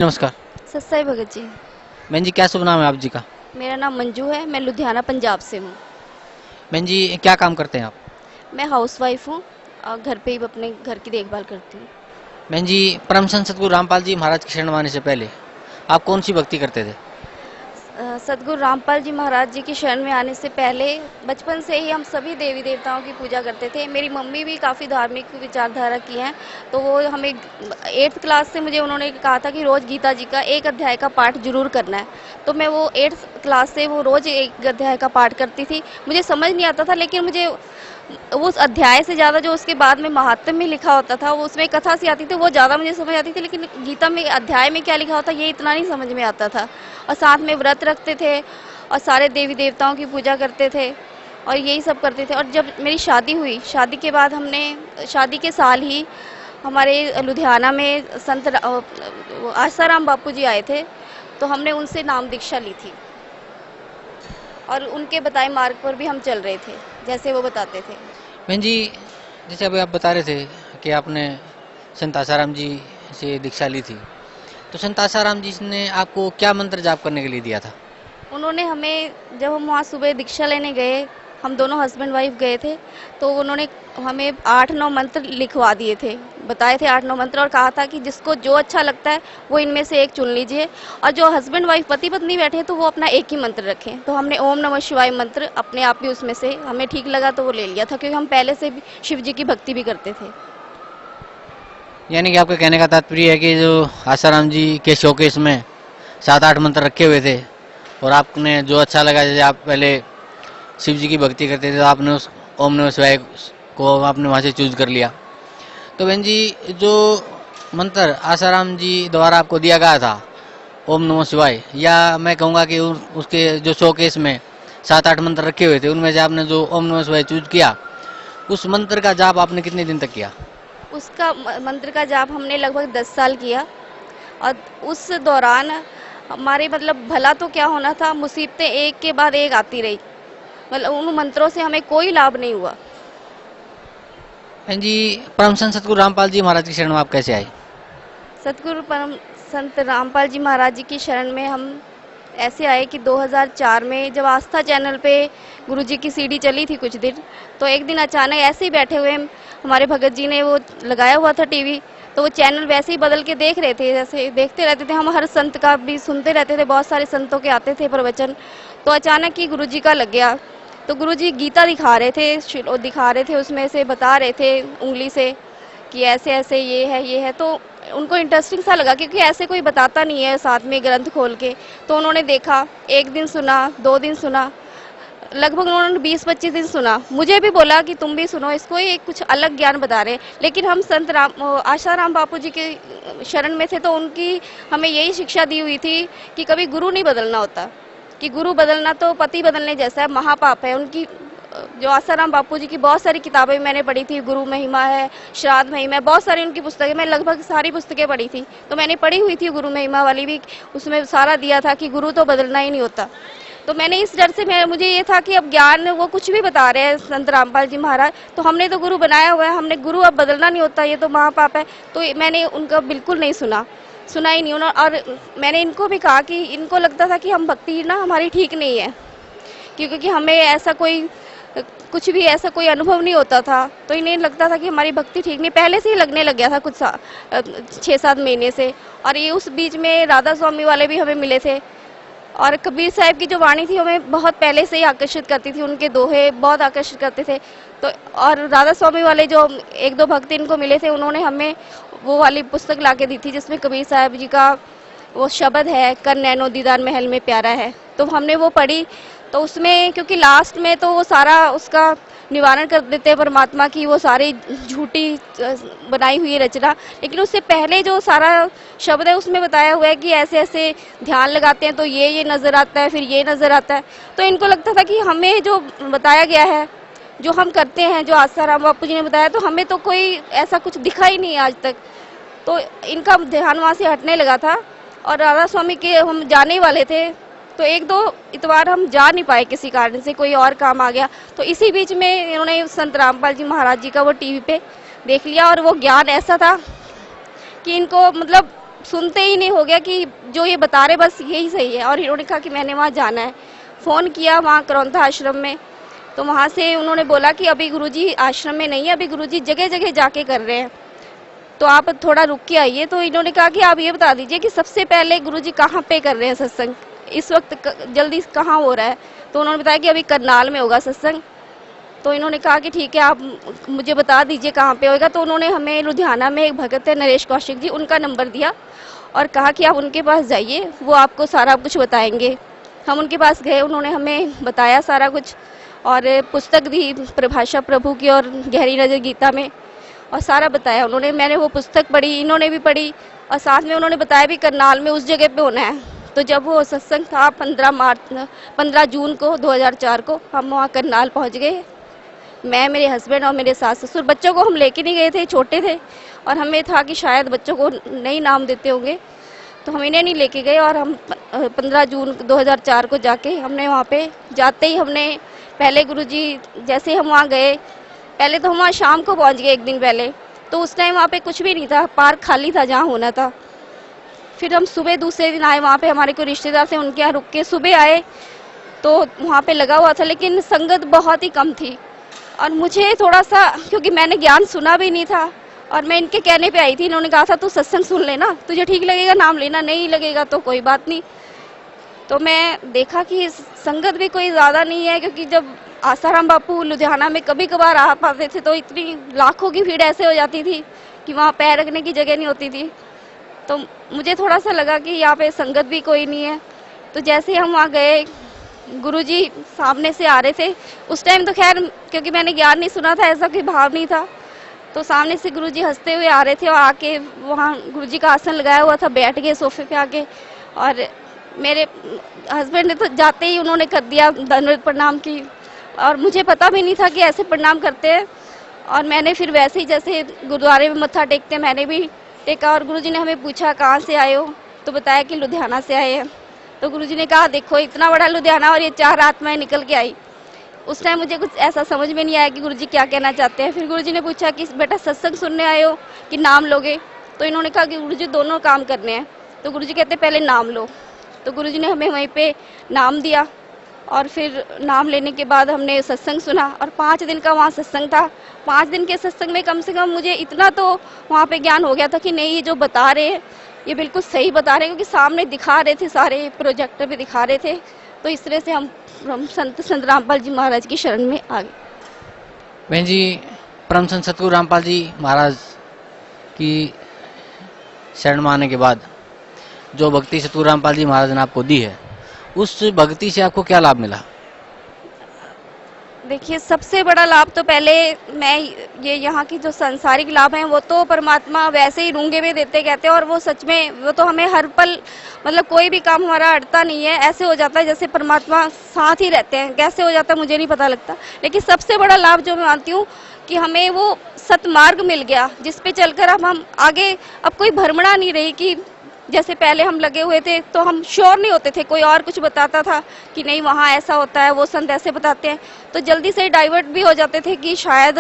नमस्कार। सत्साई भगत जी। बहन जी, क्या शुभ नाम है आप जी का? मेरा नाम मंजू है, मैं लुधियाना पंजाब से हूँ। बहन जी, क्या काम करते हैं आप? मैं हाउसवाइफ हूँ और घर पे ही अपने घर की देखभाल करती हूँ। बहन जी, परम संत सतगुरु रामपाल जी महाराज की शरण में आने से पहले आप कौन सी भक्ति करते थे? सतगुरु रामपाल जी महाराज जी की शरण में आने से पहले बचपन से ही हम सभी देवी देवताओं की पूजा करते थे। मेरी मम्मी भी काफ़ी धार्मिक विचारधारा की हैं, तो वो हमें 8th क्लास से मुझे उन्होंने कहा था कि रोज़ गीता जी का एक अध्याय का पाठ जरूर करना है। तो मैं वो 8th क्लास से वो रोज़ एक अध्याय का पाठ करती थी। मुझे समझ नहीं आता था, लेकिन मुझे उस अध्याय से ज़्यादा जो उसके बाद में महात्म्य में लिखा होता था, वो उसमें कथा सी आती थी, वो ज़्यादा मुझे समझ आती थी। लेकिन गीता में अध्याय में क्या लिखा होता ये इतना नहीं समझ में आता था। और साथ में व्रत रखते थे और सारे देवी देवताओं की पूजा करते थे और यही सब करते थे। और जब मेरी शादी हुई, शादी के बाद हमने शादी के साल ही हमारे लुधियाना में संत आसाराम बापू जी आए थे, तो हमने उनसे नाम दीक्षा ली थी और उनके बताए मार्ग पर भी हम चल रहे थे जैसे वो बताते थे। बहन जी, जैसे अभी आप बता रहे थे कि आपने संत आसाराम जी से दीक्षा ली थी, तो संत आसाराम जी ने आपको क्या मंत्र जाप करने के लिए दिया था? उन्होंने हमें, जब हम वहाँ सुबह दीक्षा लेने गए, हम दोनों हस्बैंड वाइफ गए थे, तो उन्होंने हमें 8-9 मंत्र लिखवा दिए थे, बताए थे 8-9 मंत्र, और कहा था कि जिसको जो अच्छा लगता है वो इनमें से एक चुन लीजिए, और जो हस्बैंड वाइफ पति पत्नी बैठे हैं तो वो अपना एक ही मंत्र रखें। तो हमने ओम नमः शिवाय मंत्र अपने आप ही उसमें से हमें ठीक लगा तो वो ले लिया था, क्योंकि हम पहले से भी शिव जी की भक्ति भी करते थे। यानी कि आपके कहने का तात्पर्य है कि जो आसाराम जी के शोकेस में 7-8 मंत्र रखे हुए थे और आपने जो अच्छा लगा, जैसे आप पहले शिव जी की भक्ति करते थे तो आपने उस ओम नमः शिवाय को आपने वहाँ से चूज कर लिया। तो बहन जी, जो मंत्र आसाराम जी द्वारा आपको दिया गया था ओम नमः शिवाय, या मैं कहूँगा कि उसके जो शोकेस में 7-8 मंत्र रखे हुए थे उनमें से आपने जो ओम नमः शिवाय चूज किया, उस मंत्र का जाप आपने कितने दिन तक किया? उसका मंत्र का जाप हमने लगभग 10 साल किया, और उस दौरान हमारे मतलब भला तो क्या होना था, मुसीबतें एक के बाद एक आती रही। मतलब उन मंत्रों से हमें कोई लाभ नहीं हुआ। बहन जी, परम संत सतगुरु रामपाल जी महाराज की शरण में आप कैसे आए? सतगुरु परम संत रामपाल जी महाराज जी की शरण में हम ऐसे आए कि 2004 में जब आस्था चैनल पे गुरु जी की सीडी चली थी कुछ दिन, तो एक दिन अचानक ऐसे ही बैठे हुए हमारे भगत जी ने वो लगाया हुआ था टीवी, तो वो चैनल वैसे ही बदल के देख रहे थे, जैसे देखते रहते थे। हम हर संत का भी सुनते रहते थे, बहुत सारे संतों के आते थे प्रवचन। तो अचानक ही गुरु जी का लग गया, तो गुरु जी गीता दिखा रहे थे, उसमें से बता रहे थे उंगली से कि ऐसे ऐसे ये है। तो उनको इंटरेस्टिंग सा लगा, क्योंकि ऐसे कोई बताता नहीं है साथ में ग्रंथ खोल के। तो उन्होंने देखा, एक दिन सुना, 2 दिन सुना, लगभग उन्होंने 20-25 दिन सुना। मुझे भी बोला कि तुम भी सुनो इसको, ये कुछ अलग ज्ञान बता रहे हैं। लेकिन हम संत आसाराम बापू जी के शरण में थे, तो उनकी हमें यही शिक्षा दी हुई थी कि कभी गुरु नहीं बदलना होता, कि गुरु बदलना तो पति बदलने जैसा है, महापाप है। उनकी जो आसाराम बापू जी की बहुत सारी किताबें मैंने पढ़ी थी, गुरु महिमा है, श्राद्ध महिमा है, बहुत सारी उनकी पुस्तकें, मैं लगभग सारी पुस्तकें पढ़ी थी। तो मैंने पढ़ी हुई थी गुरु महिमा वाली भी, उसमें सारा दिया था कि गुरु तो बदलना ही नहीं होता। तो मैंने इस डर से मुझे ये था कि अब ज्ञान वो कुछ भी बता रहे हैं संत रामपाल जी महाराज, तो हमने तो गुरु बनाया हुआ है, हमने गुरु अब बदलना नहीं होता, ये तो महापाप है। तो मैंने उनका बिल्कुल नहीं सुना ही नहीं। और मैंने इनको भी कहा कि इनको लगता था कि हम भक्ति ना हमारी ठीक नहीं है, क्योंकि हमें ऐसा कोई कुछ भी ऐसा कोई अनुभव नहीं होता था, तो इन्हें लगता था कि हमारी भक्ति ठीक नहीं, पहले से ही लगने लग गया था कुछ 6-7 महीने से। और ये उस बीच में राधा स्वामी वाले भी हमें मिले थे, और कबीर साहब की जो वाणी थी हमें बहुत पहले से ही आकर्षित करती थी, उनके दोहे बहुत आकर्षित करते थे। तो और राधा स्वामी वाले जो 1-2 भक्त इनको मिले थे, उन्होंने हमें वो वाली पुस्तक ला के दी थी जिसमें कबीर साहब जी का वो शब्द है, कर नैनो दीदार महल में प्यारा है। तो हमने वो पढ़ी, तो उसमें क्योंकि लास्ट में तो वो सारा उसका निवारण कर देते हैं परमात्मा की, वो सारी झूठी बनाई हुई रचना, लेकिन उससे पहले जो सारा शब्द है उसमें बताया हुआ है कि ऐसे ऐसे ध्यान लगाते हैं तो ये नज़र आता है, फिर ये नज़र आता है। तो इनको लगता था कि हमें जो बताया गया है, जो हम करते हैं, जो आसाराम बापू जी ने बताया, तो हमें तो कोई ऐसा कुछ दिखा ही नहीं आज तक। तो इनका ध्यान वहाँ से हटने लगा था, और राधा स्वामी के हम जाने वाले थे, तो 1-2 इतवार हम जा नहीं पाए, किसी कारण से कोई और काम आ गया। तो इसी बीच में इन्होंने संत रामपाल जी महाराज जी का वो टीवी पे देख लिया, और वो ज्ञान ऐसा था कि इनको मतलब सुनते ही नहीं, हो गया कि जो ये बता रहे बस यही सही है। और इन्होंने कहा कि मैंने वहाँ जाना है। फ़ोन किया वहाँ करौंथा आश्रम में, तो वहाँ से उन्होंने बोला कि अभी गुरुजी आश्रम में नहीं है, अभी गुरुजी जगह जगह जाके कर रहे हैं, तो आप थोड़ा रुक के आइए। तो इन्होंने कहा कि आप ये बता दीजिए कि सबसे पहले गुरुजी कहाँ पे कर रहे हैं सत्संग, इस वक्त जल्दी कहाँ हो रहा है। तो उन्होंने बताया कि अभी करनाल में होगा सत्संग। तो इन्होंने कहा कि ठीक है, आप मुझे बता दीजिए कहाँ पे होगा। तो उन्होंने हमें लुधियाना में एक भगत है नरेश कौशिक जी, उनका नंबर दिया और कहा कि आप उनके पास जाइए, वो आपको सारा कुछ बताएंगे। हम उनके पास गए, उन्होंने हमें बताया सारा कुछ और पुस्तक दी प्रभाषा प्रभु की और गहरी नज़र गीता में, और सारा बताया उन्होंने। मैंने वो पुस्तक पढ़ी, इन्होंने भी पढ़ी, और साथ में उन्होंने बताया भी करनाल में उस जगह पे होना है। तो जब वो सत्संग था 15 जून को 2004 को हम वहाँ करनाल पहुँच गए। मैं, मेरे हस्बैंड और मेरे सास ससुर। बच्चों को हम लेके नहीं गए थे, छोटे थे, और हमें था कि शायद बच्चों को नहीं नाम देते होंगे, तो हम इन्हें नहीं लेके गए। और हम 15 जून 2004 को जाके हमने वहाँ पे जाते ही हमने पहले गुरुजी, जैसे हम वहाँ गए, पहले तो हम वहाँ शाम को पहुँच गए एक दिन पहले, तो उस टाइम वहाँ पे कुछ भी नहीं था, पार्क खाली था जहाँ होना था। फिर हम सुबह दूसरे दिन आए, वहाँ पे हमारे कोई रिश्तेदार थे, उनके यहाँ रुक के सुबह आए, तो वहाँ पे लगा हुआ था, लेकिन संगत बहुत ही कम थी। और मुझे थोड़ा सा, क्योंकि मैंने ज्ञान सुना भी नहीं था और मैं इनके कहने पे आई थी, इन्होंने कहा था तू सत्संग सुन लेना, तुझे ठीक लगेगा नाम लेना, नहीं लगेगा तो कोई बात नहीं। तो मैं देखा कि संगत भी कोई ज़्यादा नहीं है, क्योंकि जब आसाराम बापू लुधियाना में कभी कभार आ पाते थे तो इतनी लाखों की भीड़ ऐसे हो जाती थी कि वहाँ पैर रखने की जगह नहीं होती थी। तो मुझे थोड़ा सा लगा कि यहाँ पे संगत भी कोई नहीं है। तो जैसे हम वहाँ गए, गुरुजी सामने से आ रहे थे, उस टाइम तो खैर क्योंकि मैंने ज्ञान नहीं सुना था, ऐसा कोई भाव नहीं था, तो सामने से गुरुजी हंसते हुए आ रहे थे और आके वहाँ गुरुजी का आसन लगाया हुआ था, बैठ गए सोफे पे आके। और मेरे हस्बैंड ने तो जाते ही उन्होंने कर दिया दंडवत प्रणाम की, और मुझे पता भी नहीं था कि ऐसे प्रणाम करते हैं। और मैंने फिर वैसे ही जैसे गुरुद्वारे में मत्था टेकते हैं मैंने भी टेका, और गुरुजी ने हमें पूछा कहाँ से आए हो, तो बताया कि लुधियाना से आए हैं। तो गुरुजी ने कहा देखो इतना बड़ा लुधियाना और ये 4 आत्माएं निकल के आई। उस टाइम मुझे कुछ ऐसा समझ में नहीं आया कि गुरुजी क्या कहना चाहते हैं। फिर गुरुजी ने पूछा कि बेटा सत्संग सुनने आए हो कि नाम लोगे, तो इन्होंने कहा कि गुरुजी दोनों काम करने हैं। तो गुरुजी कहते पहले नाम लो। तो गुरुजी ने हमें वहीं पे नाम दिया, और फिर नाम लेने के बाद हमने सत्संग सुना, और 5 दिन का वहाँ सत्संग था। 5 दिन के सत्संग में कम से कम मुझे इतना तो वहाँ पे ज्ञान हो गया था कि नहीं, ये जो बता रहे हैं ये बिल्कुल सही बता रहे हैं, क्योंकि सामने दिखा रहे थे, सारे प्रोजेक्टर भी दिखा रहे थे। तो इस तरह से हम संत रामपाल जी महाराज की शरण में आ गए। बहन जी, परम संत सतगुरु रामपाल जी महाराज की शरण में आने के बाद जो भक्ति सतगुरु रामपाल जी महाराज ने आपको दी है, उस भक्ति से आपको क्या लाभ मिला? देखिए, सबसे बड़ा लाभ तो पहले मैं ये यहाँ की जो सांसारिक लाभ हैं वो तो परमात्मा वैसे ही रूंगे में देते कहते हैं, और वो सच में वो तो हमें हर पल, मतलब कोई भी काम हमारा अटता नहीं है, ऐसे हो जाता है जैसे परमात्मा साथ ही रहते हैं। कैसे हो जाता है मुझे नहीं पता लगता, लेकिन सबसे बड़ा लाभ जो मैं मानती हूँ कि हमें वो सतमार्ग मिल गया, जिस पे चलकर अब हम आगे, अब कोई भ्रमणा नहीं रही कि जैसे पहले हम लगे हुए थे तो हम श्योर नहीं होते थे, कोई और कुछ बताता था कि नहीं वहाँ ऐसा होता है, वो संत ऐसे बताते हैं, तो जल्दी से डाइवर्ट भी हो जाते थे कि शायद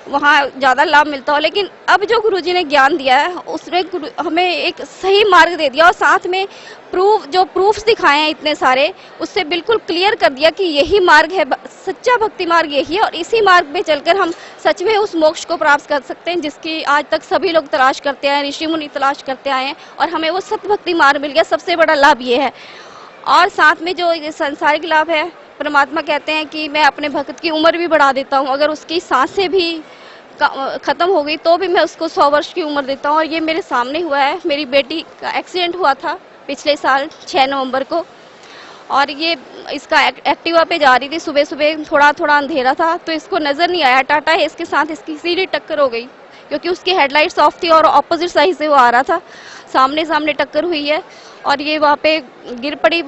वहाँ ज़्यादा लाभ मिलता हो। लेकिन अब जो गुरुजी ने ज्ञान दिया है उसने हमें एक सही मार्ग दे दिया, और साथ में प्रूफ्स दिखाए हैं इतने सारे, उससे बिल्कुल क्लियर कर दिया कि यही मार्ग है, सच्चा भक्ति मार्ग यही है, और इसी मार्ग पे चलकर हम सच में उस मोक्ष को प्राप्त कर सकते हैं जिसकी आज तक सभी लोग तलाश करते आए, ऋषि मुनि तलाश करते आए हैं, और हमें वो सत्य भक्ति मार्ग मिल गया। सबसे बड़ा लाभ ये है। और साथ में जो ये सांसारिक लाभ है, परमात्मा कहते हैं कि मैं अपने भक्त की उम्र भी बढ़ा देता हूँ, अगर उसकी सांसें भी ख़त्म हो गई तो भी मैं उसको 100 वर्ष की उम्र देता हूँ। और ये मेरे सामने हुआ है। मेरी बेटी का एक्सीडेंट हुआ था पिछले साल 6 नवंबर को, और ये इसका एक्टिवा पे जा रही थी, सुबह सुबह थोड़ा अंधेरा था, तो इसको नज़र नहीं आया, टाटा है इसके साथ इसकी सीधी टक्कर हो गई, क्योंकि उसकी हेडलाइट्स ऑफ थी और ऑपोजिट साइड से वो आ रहा था, सामने टक्कर हुई है, और ये वहाँ पे गिर पड़ी।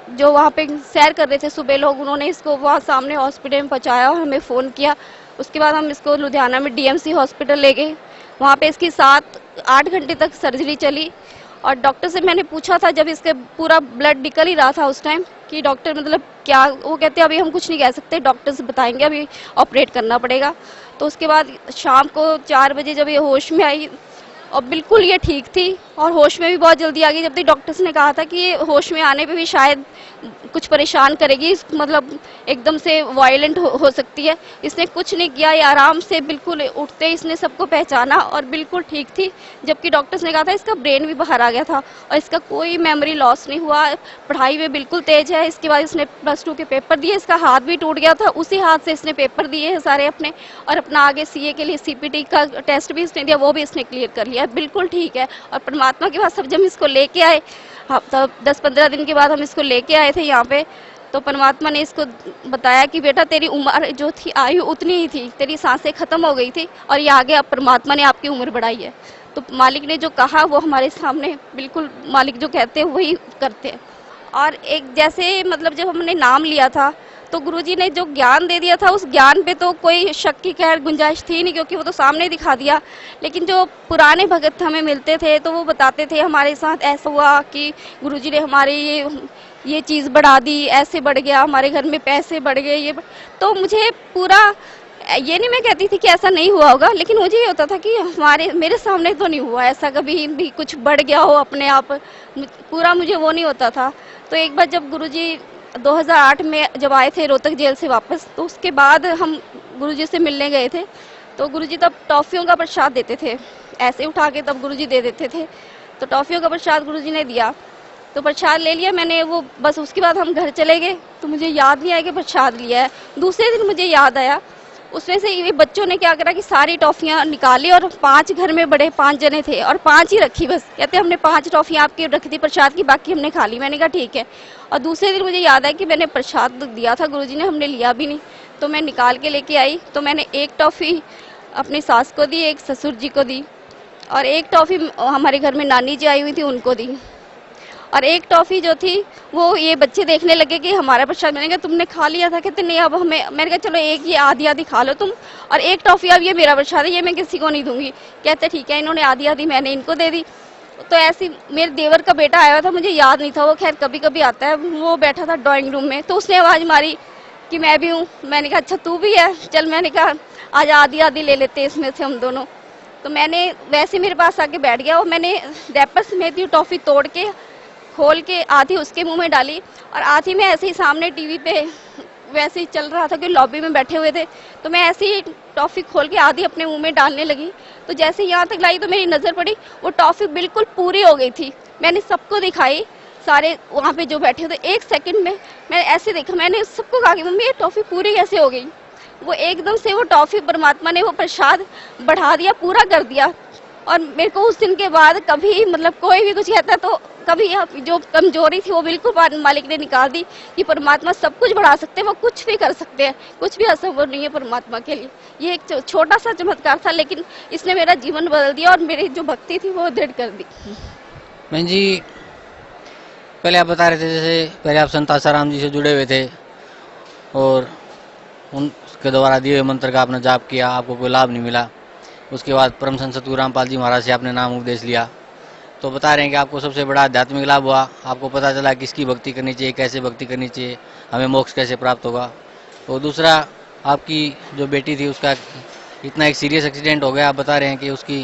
जो वहाँ पे सैर कर रहे थे सुबह लोग, उन्होंने इसको वहाँ सामने हॉस्पिटल में पहुँचाया और हमें फ़ोन किया। उसके बाद हम इसको लुधियाना में DMC हॉस्पिटल ले गए, वहाँ पे इसकी 7-8 घंटे तक सर्जरी चली। और डॉक्टर से मैंने पूछा था, जब इसके पूरा ब्लड निकल ही रहा था उस टाइम, कि डॉक्टर मतलब क्या, वो कहते अभी हम कुछ नहीं कह सकते, डॉक्टर्स बताएंगे, अभी ऑपरेट करना पड़ेगा। तो उसके बाद शाम को 4 बजे जब ये होश में आई और बिल्कुल ये ठीक थी और होश में भी बहुत जल्दी आ गई। जब तक डॉक्टर्स ने कहा था कि ये होश में आने पे भी शायद कुछ परेशान करेगी, मतलब एकदम से वायलेंट हो सकती है, इसने कुछ नहीं किया। ये आराम से बिल्कुल उठते इसने सबको पहचाना और बिल्कुल ठीक थी। जबकि डॉक्टर्स ने कहा था इसका ब्रेन भी बाहर आ गया था और इसका कोई मेमोरी लॉस नहीं हुआ, पढ़ाई में बिल्कुल तेज है। इसके बाद इसने +2 के पेपर दिए, इसका हाथ भी टूट गया था, उसी हाथ से इसने पेपर दिए हैं सारे अपने, और अपना आगे सीए के लिए सीपीटी का टेस्ट भी इसने दिया, वो भी इसने क्लियर कर लिया, बिल्कुल ठीक है। और परमात्मा के पास सब जब इसको लेके आए, हाँ, तब 10-15 दिन के बाद हम इसको लेके आए थे यहाँ पे, तो परमात्मा ने इसको बताया कि बेटा तेरी उम्र जो थी, आयु उतनी ही थी, तेरी सांसें खत्म हो गई थी और ये आगे अब परमात्मा ने आपकी उम्र बढ़ाई है। तो मालिक ने जो कहा वो हमारे सामने बिल्कुल मालिक जो कहते हैं वही करते हैं। और एक जैसे मतलब जब हमने नाम लिया था तो गुरुजी ने जो ज्ञान दे दिया था, उस ज्ञान पे तो कोई शक की खैर गुंजाइश थी नहीं, क्योंकि वो तो सामने दिखा दिया। लेकिन जो पुराने भगत हमें मिलते थे तो वो बताते थे हमारे साथ ऐसा हुआ कि गुरुजी ने हमारे ये चीज़ बढ़ा दी, ऐसे बढ़ गया, हमारे घर में पैसे बढ़ गए, तो मुझे पूरा, ये नहीं मैं कहती थी कि ऐसा नहीं हुआ होगा, लेकिन मुझे ये होता था कि मेरे सामने तो नहीं हुआ ऐसा, कभी भी कुछ बढ़ गया हो अपने आप, पूरा मुझे वो नहीं होता था। तो एक बार जब गुरुजी 2008 में जब आए थे रोहतक जेल से वापस, तो उसके बाद हम गुरुजी से मिलने गए थे। तो गुरुजी तब टॉफ़ियों का प्रसाद देते थे, ऐसे उठा के तब गुरुजी दे देते थे। तो टॉफ़ियों का प्रसाद गुरुजी ने दिया, तो प्रसाद ले लिया मैंने, वो बस उसके बाद हम घर चले गए। तो मुझे याद नहीं आया कि प्रसाद लिया है। दूसरे दिन मुझे याद आया, उसमें से ये बच्चों ने क्या करा कि सारी टॉफ़ियाँ निकाली और 5 घर में बड़े 5 जने थे और 5 ही रखी बस। कहते हमने 5 टॉफ़ियाँ आपकी रख दी प्रसाद की, बाकी हमने खा ली। मैंने कहा ठीक है। और दूसरे दिन मुझे याद है कि मैंने प्रसाद दिया था गुरुजी ने, हमने लिया भी नहीं। तो मैं निकाल के लेके आई, तो मैंने एक टॉफ़ी अपनी सास को दी, एक ससुर जी को दी, और एक टॉफ़ी हमारे घर में नानी जी आई हुई थी उनको दी, और एक टॉफ़ी जो थी वो ये बच्चे देखने लगे कि हमारा प्रसाद। मैंने कहा तुमने खा लिया था, कहते नहीं अब हमें, मैंने कहा चलो एक ये आधी आधी खा लो तुम, और एक टॉफ़ी अब ये मेरा प्रसाद है, ये मैं किसी को नहीं दूंगी। कहते ठीक है। इन्होंने आधी आधी मैंने इनको दे दी। तो ऐसी मेरे देवर का बेटा आया था, मुझे याद नहीं था, वो खैर कभी कभी आता है, वो बैठा था ड्राइंग रूम में, तो उसने आवाज़ मारी कि मैं भी हूँ। मैंने कहा अच्छा तू भी है, चल। मैंने कहा आज आधी आधी ले लेते इसमें से हम दोनों। तो मैंने वैसे मेरे पास आके बैठ गया, और मैंने रैपर समेत ये टॉफ़ी तोड़ के खोल के आधी उसके मुंह में डाली, और आधी में ऐसे ही सामने टीवी पे वैसे ही चल रहा था कि लॉबी में बैठे हुए थे, तो मैं ऐसे ही टॉफ़ी खोल के आधी अपने मुंह में डालने लगी। तो जैसे यहाँ तक लाई तो मेरी नज़र पड़ी, वो टॉफ़ी बिल्कुल पूरी हो गई थी। मैंने सबको दिखाई, सारे वहाँ पे जो बैठे थे, 1 सेकंड में मैंने ऐसे देखा, मैंने सबको कहा कि मम्मी ये टॉफ़ी पूरी कैसे हो गई। वो एकदम से वो टॉफ़ी परमात्मा ने वो प्रसाद बढ़ा दिया, पूरा कर दिया। और मेरे को उस दिन के बाद कभी मतलब कोई भी कुछ कहता तो कभी जो कमजोरी थी वो बिल्कुल मालिक ने निकाल दी कि परमात्मा सब कुछ बढ़ा सकते हैं, वो कुछ भी कर सकते हैं, कुछ भी असंभव नहीं है परमात्मा के लिए। ये एक छोटा सा चमत्कार था, लेकिन इसने मेरा जीवन बदल दिया और मेरी जो भक्ति थी वो दृढ़ कर दी। बहन जी, पहले आप बता रहे थे जैसे पहले आप संत आसाराम जी से जुड़े हुए थे और उनके द्वारा दिए हुए मंत्र का आपने जाप किया, आपको कोई लाभ नहीं मिला। उसके बाद परम संत सतगुरु रामपाल जी महाराज से आपने नाम उपदेश लिया, तो बता रहे हैं कि आपको सबसे बड़ा आध्यात्मिक लाभ हुआ, आपको पता चला किसकी भक्ति करनी चाहिए, कैसे भक्ति करनी चाहिए, हमें मोक्ष कैसे प्राप्त होगा। तो दूसरा, आपकी जो बेटी थी उसका इतना एक सीरियस एक्सीडेंट हो गया, आप बता रहे हैं कि उसकी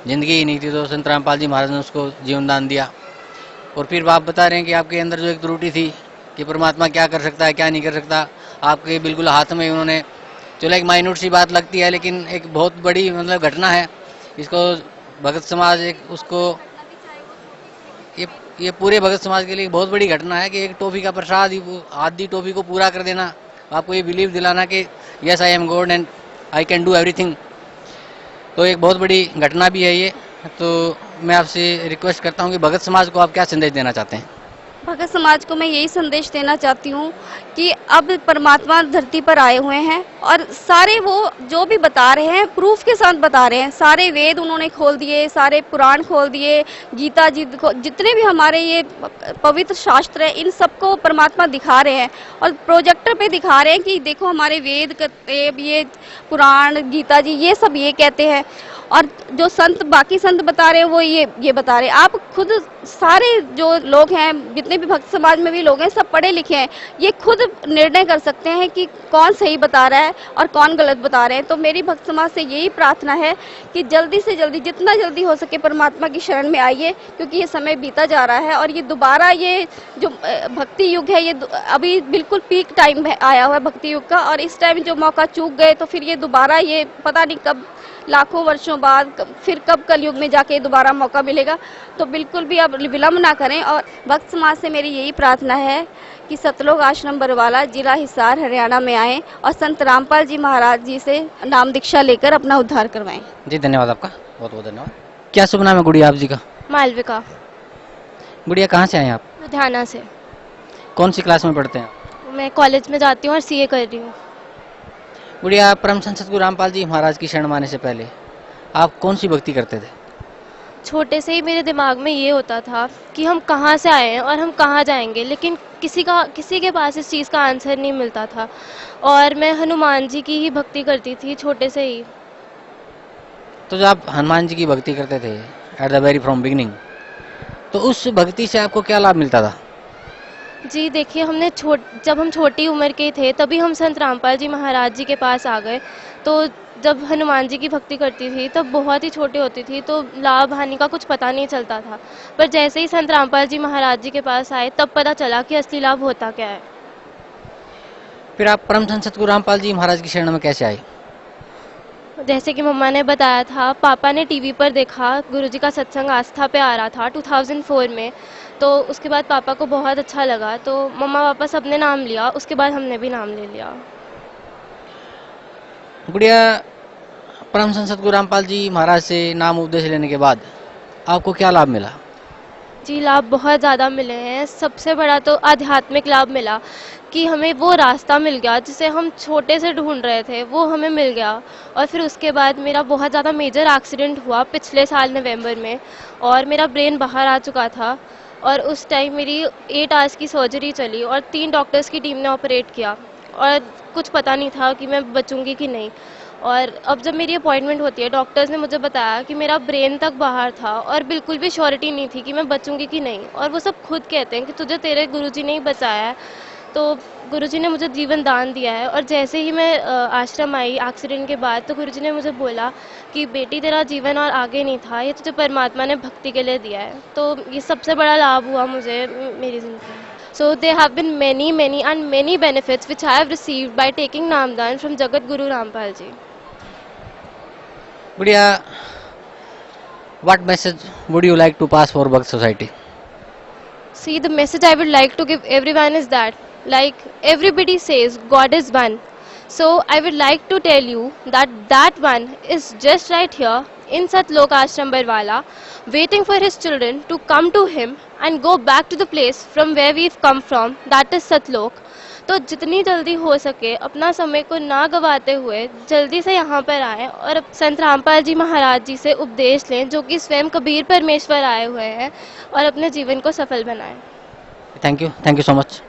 ज़िंदगी ही नहीं थी, तो संत रामपाल जी महाराज ने उसको जीवन दान दिया। और फिर आप बता रहे हैं कि आपके अंदर जो एक त्रुटि थी कि परमात्मा क्या कर सकता है क्या नहीं कर सकता, आपके बिल्कुल हाथ में उन्होंने, चलो एक माइन्यूट सी बात लगती है लेकिन एक बहुत बड़ी मतलब घटना है। इसको भगत समाज एक उसको ये पूरे भगत समाज के लिए बहुत बड़ी घटना है कि एक टॉफी का प्रसाद ही आधी टॉफी को पूरा कर देना, आपको ये बिलीव दिलाना कि yes I am God and I can do everything. तो एक बहुत बड़ी घटना भी है ये। तो मैं आपसे रिक्वेस्ट करता हूँ कि भगत समाज को आप क्या संदेश देना चाहते हैं? भगत समाज को मैं यही संदेश देना चाहती हूँ कि अब परमात्मा धरती पर आए हुए हैं और सारे वो जो भी बता रहे हैं प्रूफ के साथ बता रहे हैं। सारे वेद उन्होंने खोल दिए, सारे पुराण खोल दिए, गीता जी जितने भी हमारे ये पवित्र शास्त्र हैं इन सबको परमात्मा दिखा रहे हैं और प्रोजेक्टर पे दिखा रहे हैं कि देखो हमारे वेद ये पुराण गीता जी ये सब ये कहते हैं। और जो संत बाकी संत बता रहे हैं वो ये बता रहे हैं। आप खुद सारे जो लोग हैं, जितने भी भक्त समाज में भी लोग हैं, सब पढ़े लिखे हैं, ये खुद निर्णय कर सकते हैं कि कौन सही बता रहा है और कौन गलत बता रहे हैं। तो मेरी भक्त समाज से यही प्रार्थना है कि जल्दी से जल्दी, जितना जल्दी हो सके परमात्मा की शरण में आइए, क्योंकि ये समय बीता जा रहा है और ये दोबारा ये जो भक्ति युग है, ये अभी बिल्कुल पीक टाइम आया हुआ है भक्ति युग का, और इस टाइम जो मौका चूक गए तो फिर ये दोबारा, ये पता नहीं कब, लाखों वर्षों बाद फिर कब कलयुग में जाके दोबारा मौका मिलेगा। तो बिल्कुल भी अब विलम्ब ना करें। और भक्त समाज से मेरी यही प्रार्थना है कि सतलोक आश्रम बरवाला, जिला हिसार, हरियाणा में आएं और संत रामपाल जी महाराज जी से नाम दीक्षा लेकर अपना उद्धार करवाएं। जी धन्यवाद आपका, बहुत बहुत धन्यवाद। क्या शुभ नाम है गुड़िया आप जी का? मालविका। गुड़िया कहाँ से आए आप? लुधियाना से। कौन सी क्लास में पढ़ते हैं? मैं कॉलेज में जाती हूँ और सीए कर रही हूँ। गुड़िया, परम संत सद्गुरु रामपाल जी महाराज की शरण में आने से पहले आप कौन सी भक्ति करते थे? छोटे से ही मेरे दिमाग में ये होता था कि हम कहाँ से आए हैं और हम कहाँ जाएंगे, लेकिन किसी के पास इस चीज़ का आंसर नहीं मिलता था। और मैं हनुमान जी की ही भक्ति करती थी छोटे से ही। तो जब आप हनुमान जी की भक्ति करते थे at the very from beginning, तो उस भक्ति से आपको क्या लाभ मिलता था? जी देखिए, जब हम छोटी उम्र के थे तभी हम संत रामपाल जी महाराज जी के पास आ गए। तो जब हनुमान जी की भक्ति करती थी तब बहुत ही छोटी होती थी, तो लाभ हानि का कुछ पता नहीं चलता था। पर जैसे ही संत रामपाल जी महाराज जी के पास आए तब पता चला कि असली लाभ होता क्या है। फिर आप परम संत सद्गुरु रामपाल जी महाराज की शरण में कैसे आए? जैसे कि मम्मा ने बताया था, पापा ने टीवी पर देखा, गुरुजी का सत्संग आस्था पे आ रहा था 2004 में। तो उसके बाद पापा को बहुत अच्छा लगा, तो मम्मा पापा सबने नाम लिया, उसके बाद हमने भी नाम ले लिया। गुड़िया, परम संत सद्गुरु रामपाल जी महाराज से नाम उपदेश लेने के बाद आपको क्या लाभ मिला? जी लाभ बहुत ज़्यादा मिले हैं। सबसे बड़ा तो आध्यात्मिक लाभ मिला कि हमें वो रास्ता मिल गया जिसे हम छोटे से ढूंढ रहे थे, वो हमें मिल गया। और फिर उसके बाद मेरा बहुत ज़्यादा मेजर एक्सीडेंट हुआ पिछले साल नवंबर में, और मेरा ब्रेन बाहर आ चुका था। और उस टाइम मेरी 8 आवर्स की सर्जरी चली और 3 डॉक्टर्स की टीम ने ऑपरेट किया, और कुछ पता नहीं था कि मैं बचूंगी कि नहीं। और अब जब मेरी अपॉइंटमेंट होती है, डॉक्टर्स ने मुझे बताया कि मेरा ब्रेन तक बाहर था और बिल्कुल भी श्योरिटी नहीं थी कि मैं बचूंगी कि नहीं। और वो सब खुद कहते हैं कि तुझे तेरे गुरुजी ने ही बचाया है। तो गुरुजी ने मुझे जीवन दान दिया है। और जैसे ही मैं आश्रम आई एक्सीडेंट के बाद, तो गुरुजी ने मुझे बोला कि बेटी तेरा जीवन और आगे नहीं था, ये तुझे परमात्मा ने भक्ति के लिए दिया है। तो ये सबसे बड़ा लाभ हुआ मुझे मेरी ज़िंदगी में। So there have been many benefits which I have received by taking Namdan from Jagat Guru Rampal ji. गुड़िया, what message would you like to pass for Bhakt Society? See, the message I would like to give everyone is that, like everybody says, God is one. So I would like to tell you that one is just right here in Satlok Ashram Barwala, waiting for his children to come to him and go back to the place from where we've come from, that is Satlok. तो जितनी जल्दी हो सके अपना समय को ना गवाते हुए जल्दी से यहाँ पर आएँ और संत रामपाल जी महाराज जी से उपदेश लें, जो कि स्वयं कबीर परमेश्वर आए हुए हैं, और अपने जीवन को सफल बनाएं। Thank you so much.